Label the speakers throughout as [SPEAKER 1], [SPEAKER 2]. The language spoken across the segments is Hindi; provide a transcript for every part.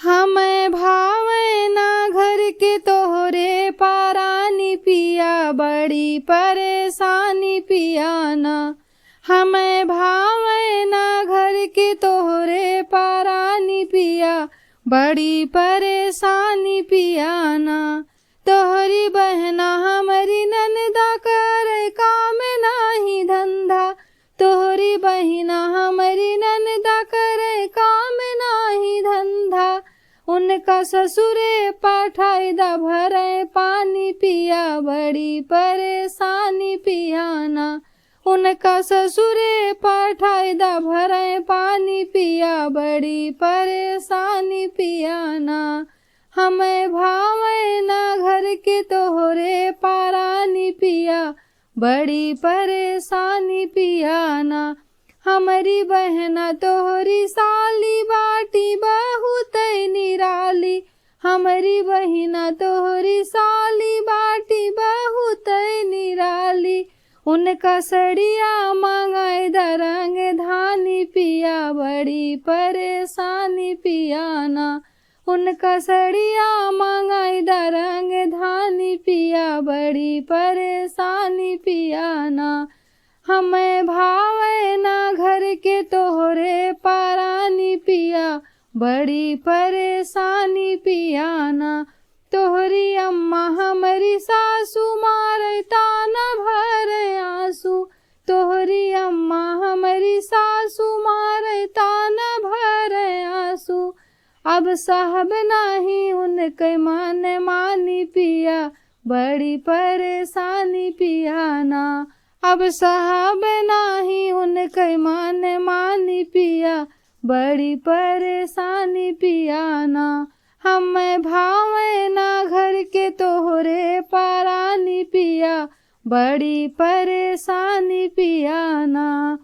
[SPEAKER 1] हमें भावे ना घर के तोहरे पारानी पिया, बड़ी परेशानी पिया ना। हमें भावे ना घर के तोहरे पारानी पिया, बड़ी परेशानी पिया ना। तोहरी बहना हमारी ननदा करे काम नाही धंधा, तोहरी बहिना हमारी ननदा करे काम नाही धंधा। उनका ससुरे पठाई दा भरे पानी पिया, बड़ी परेशानी पिया ना। उनका ससुरे पठाई दा भरे पानी पिया, बड़ी परेशानी पिया ना। हमें भावे ना घर के तोहरे पारानी पिया, बड़ी परेशानी पिया ना। हमारी बहना तोहरी साली बाटी बहुत निराली, हमारी बहिना तोहरी साली बाटी बहुत निराली। उनका सड़िया मांगाई दा रंग धानी पिया, बड़ी परेशानी पिया ना। उनका सड़िया मांगाई दा रंग धानी पिया, बड़ी परेशानी पिया ना। हमें भावे ना घर के तोहरे पारानी पिया, बड़ी परेशानी पिया ना। तोहरी अम्मा हमारी सासू मारे ताना भरे आंसू, तोहरी अम्मा हमारी सासू मारे ताना भरे आंसू। अब साहब नहीं उनके मानी पिया, बड़ी परेशानी पिया ना। अब साहब नहीं उनके मानी पिया, बड़ी परेशानी पिया ना। हमें भावे ना घर के तोहरे पारानी पिया, बड़ी परेशानी पिया ना।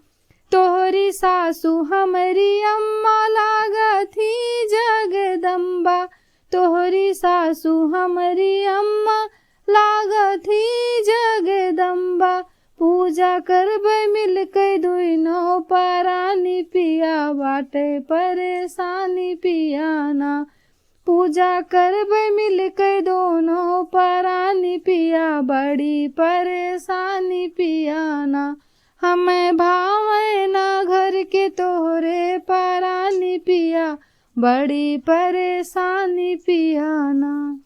[SPEAKER 1] तोहरी सासू हमारी अम्मा लागथी जगदम्बा, तोहरी सासू हमारी अम्मा लागथी जगदम्बा। पूजा करबे मिलके दुनो पारानी पिया, बाटे परेशानी पिया ना। पूजा करबे मिलके दोनों पारानी पिया, बड़ी परेशानी पिया ना। हमें भावे ना घर के तोहरे पारानी पिया, बड़ी परेशानी पिया ना।